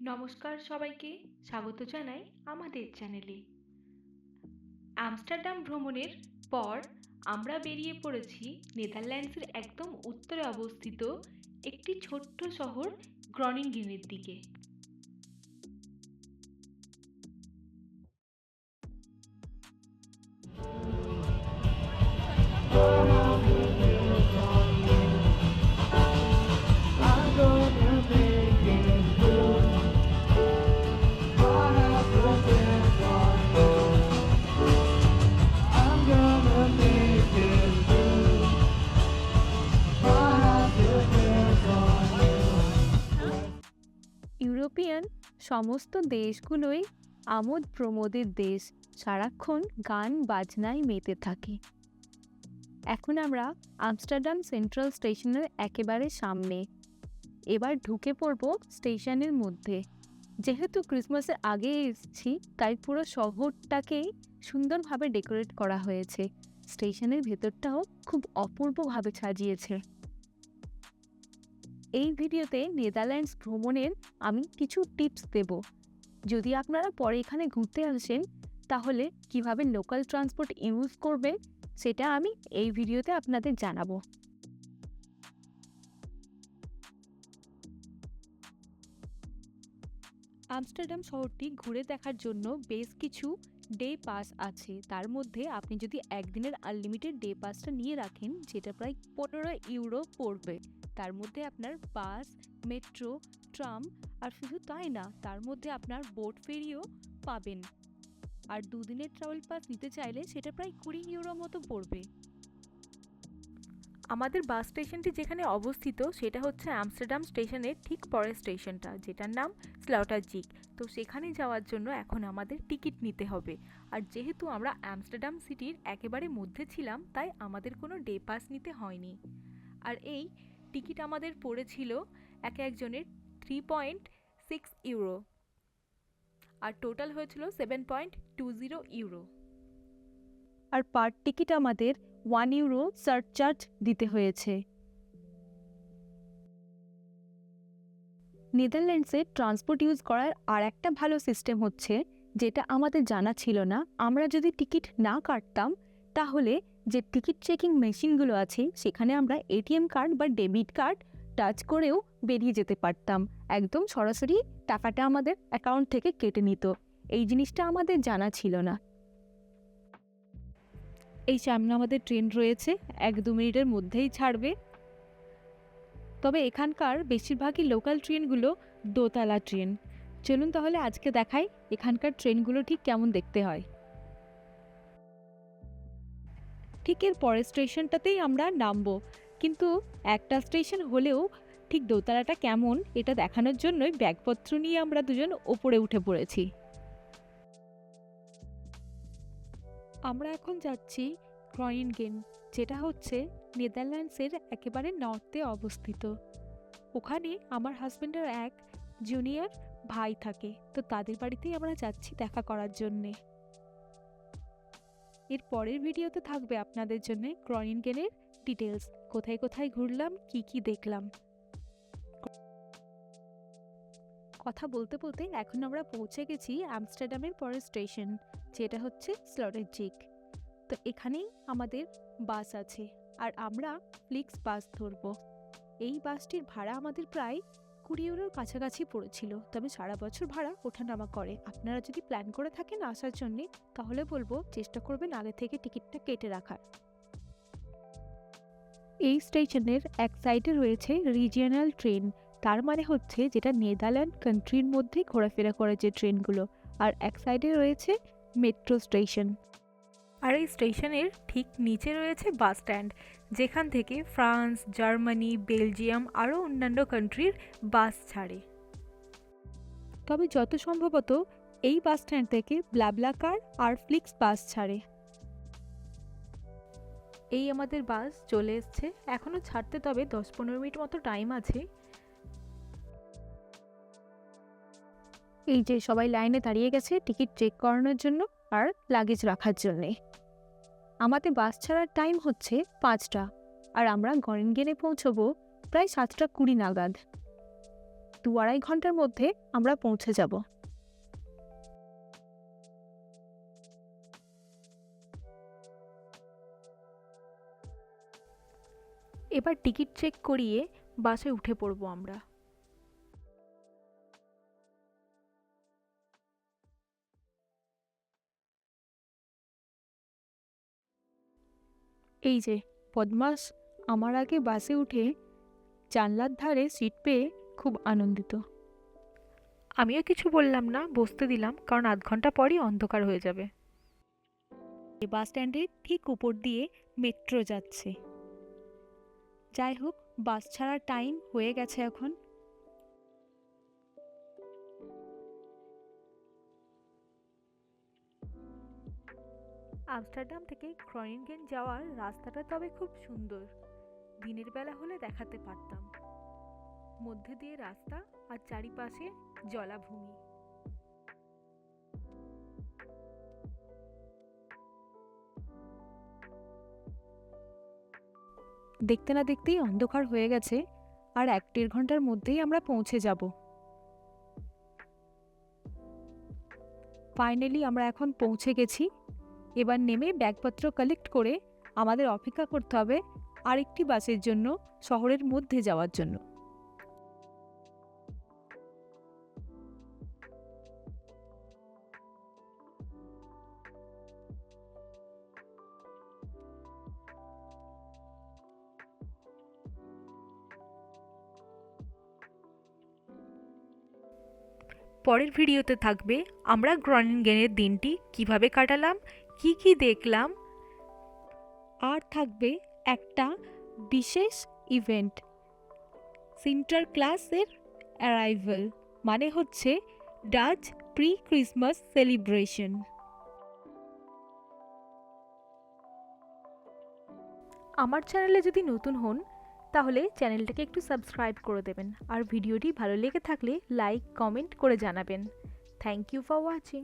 নমস্কার সবাইকে, স্বাগত জানাই আমাদের চ্যানেলে। আমস্টারডাম ভ্রমণের পর আমরা বেরিয়ে পড়েছি নেদারল্যান্ডসের একদম উত্তরে অবস্থিত একটি ছোট্ট শহর গ্রনিঙ্গেনের দিকে। ইউরোপিয়ান সমস্ত দেশগুলোই আমোদ প্রমোদের দেশ, সারাক্ষণ গান বাজনায় মেতে থাকে। এখন আমরা আমস্টারডাম সেন্ট্রাল স্টেশনের একেবারে সামনে। এবার ঢুকে পড়ব স্টেশনের মধ্যে। যেহেতু ক্রিসমাসের আগে এসেছি, তাই পুরো শহরটাকেই সুন্দরভাবে ডেকোরেট করা হয়েছে। স্টেশনের ভেতরটাও খুব অপূর্বভাবে সাজিয়েছে। এই ভিডিওতে নেদারল্যান্ডস ভ্রমণের আমি কিছু টিপস দেব। যদি আপনারা পরে এখানে ঘুরতে আসেন, তাহলে কিভাবে লোকাল ট্রান্সপোর্ট ইউজ করবেন সেটা আমি এই ভিডিওতে আপনাদের জানাবো। আমস্টারডাম শহরটি ঘুরে দেখার জন্য বেশ কিছু ডে পাস আছে। তার মধ্যে আপনি যদি একদিনের আনলিমিটেড ডে পাসটা নিয়ে রাখেন, যেটা প্রায় 15 ইউরো পড়বে। তার মধ্যে আপনার বাস, মেট্রো, ট্রাম আর শুধু তাই না, তার মধ্যে আপনার বোট ফেরিও পাবেন। আর দুদিনের ট্রাভেল পাস নিতে চাইলে সেটা প্রায় 20 ইউরো মতো পড়বে। আমাদের বাস স্টেশনটি যেখানে অবস্থিত সেটা হচ্ছে আমস্টারডাম স্টেশনের ঠিক পরের স্টেশনটা, যেটার নাম স্লটারজিক। তো সেখানে যাওয়ার জন্য এখন আমাদের টিকিট নিতে হবে। আর যেহেতু আমরা আমস্টারডাম সিটির একেবারে মধ্যে ছিলাম, তাই আমাদের কোনো ডে পাস নিতে হয়নি। আর এই টিকিট আমাদের পড়েছিল একজনের 3.6 ইউরো, আর টোটাল হয়েছিল 7.20 ইউরো। আর পার টিকিট আমাদের 1 ইউরো সারচার্জ দিতে হয়েছে। নেদারল্যান্ডসে ট্রান্সপোর্ট ইউজ করার আর একটা ভালো সিস্টেম হচ্ছে, যেটা আমাদের জানা ছিল না। আমরা যদি টিকিট না কাটতাম, তাহলে যে টিকিট চেকিং মেশিনগুলো আছে সেখানে আমরা এটিএম কার্ড বা ডেবিট কার্ড টাচ করেও বেরিয়ে যেতে পারতাম। একদম সরাসরি টাকাটা আমাদের অ্যাকাউন্ট থেকে কেটে নিত। এই জিনিসটা আমাদের জানা ছিল না। এই সামনে আমাদের ট্রেন রয়েছে, 1-2 মিনিটের মধ্যেই ছাড়বে। তবে এখানকার বেশিরভাগই লোকাল ট্রেনগুলো দোতলা ট্রেন। চলুন তাহলে আজকে দেখাই এখানকার ট্রেনগুলো ঠিক কেমন দেখতে হয়। ঠিক এর পরের স্টেশনটাতেই আমরা নামবো, কিন্তু একটা স্টেশন হলেও ঠিক দোতলাটা কেমন এটা দেখানোর জন্যই ব্যাগপত্র নিয়ে আমরা দুজন ওপরে উঠে পড়েছি। আমরা এখন যাচ্ছি গ্রনিনগেন, যেটা হচ্ছে নেদারল্যান্ডসের একেবারে নর্থে অবস্থিত। ওখানে আমার হাজব্যান্ডের এক জুনিয়র ভাই থাকে, তো তাদের বাড়িতেই আমরা যাচ্ছি দেখা করার জন্যে। এর পরের ভিডিওতে থাকবে আপনাদের জন্য গ্রনিনগেনের ডিটেলস, কোথায় কোথায় ঘুরলাম, কি কি দেখলাম। কথা বলতে বলতে এখন আমরা পৌঁছে গেছি আমস্টারডামের পরের স্টেশন, যেটা হচ্ছে স্লটারজিক। তো এখানেই আমাদের বাস আছে, আর আমরা ফ্লিক্স বাস ধরবো। এই বাসটির ভাড়া আমাদের প্রায় 20 ইউরোর কাছাকাছি পড়েছিল, তবে সারা বছর ভাড়া ওঠানামা করে। আপনারা যদি প্ল্যান করে থাকেন আসার জন্যে, তাহলে বলবো চেষ্টা করবেন আগে থেকে টিকিটটা কেটে রাখার। এই স্টেশনের এক সাইডে রয়েছে রিজিয়নাল ট্রেন, তার মানে হচ্ছে যেটা নেদারল্যান্ড কান্ট্রির মধ্যেই ঘোরাফেরা করে যে ট্রেনগুলো। আর এক সাইডে রয়েছে মেট্রো স্টেশন। আর এই স্টেশনের ঠিক নিচে রয়েছে বাস স্ট্যান্ড, যেখান থেকে ফ্রান্স, জার্মানি, বেলজিয়াম আরও অন্যান্য কান্ট্রির বাস ছাড়ে। তবে যত সম্ভবত এই বাস স্ট্যান্ড থেকে ব্লাবলাকার আর ফ্লিক্স বাস ছাড়ে। এই আমাদের বাস চলে এসছে, এখনও ছাড়তে তবে 10-15 মিনিট মতো টাইম আছে। এই যে সবাই লাইনে দাঁড়িয়ে গেছে টিকিট চেক করানোর জন্য আর লাগেজ রাখার জন্যে। আমাদের বাস ছাড়ার টাইম হচ্ছে 5টা, আর আমরা গ্রনিনগেনে পৌঁছবো প্রায় 7টা 20 নাগাদ। 2-2.5 ঘন্টার মধ্যে আমরা পৌঁছে যাব। এবার টিকিট চেক করিয়ে বাসে উঠে পড়ব আমরা। এই যে পদ্মাস আমার আগে বাসে উঠে জানলার ধারে সিট পেয়ে খুব আনন্দিত। আমিও কিছু বললাম না, বসতে দিলাম, কারণ 8 ঘন্টা পরই অন্ধকার হয়ে যাবে। এই বাস স্ট্যান্ডের ঠিক উপর দিয়ে মেট্রো যাচ্ছে। যাই হোক, বাস ছাড়ার টাইম হয়ে গেছে এখন। আমস্টারডাম থেকে গ্রনিনগেন যাওয়ার রাস্তাটা তবে খুব সুন্দর। দিনের বেলা হলে দেখাতে পারতাম। মধ্যে দিয়ে রাস্তা আর চারিপাশে জলাভূমি। দেখতে না দেখতেই অন্ধকার হয়ে গেছে, আর 1-1.5 ঘন্টার মধ্যেই আমরা পৌঁছে যাব। ফাইনালি আমরা এখন পৌঁছে গেছি। এবার নেমে ব্যাগপত্র কালেক্ট করে আমাদের অপেক্ষা করতে হবে আরেকটি বাসের জন্য শহরের মধ্যে যাওয়ার জন্য। পরের ভিডিওতে থাকবে আমরা গ্রনিনগেনের দিনটি কিভাবে কাটালাম, কি কি দেখলাম, আর থাকবে একটা বিশেষ ইভেন্ট, সিন্টারক্লাসের অ্যারাইভাল, মানে হচ্ছে ডাচ প্রি ক্রিসমাস সেলিব্রেশন। আমার চ্যানেলে যদি নতুন হন তাহলে চ্যানেলটাকে একটু সাবস্ক্রাইব করে দেবেন, আর ভিডিওটি ভালো লেগে থাকলে লাইক কমেন্ট করে জানাবেন। Thank you for watching.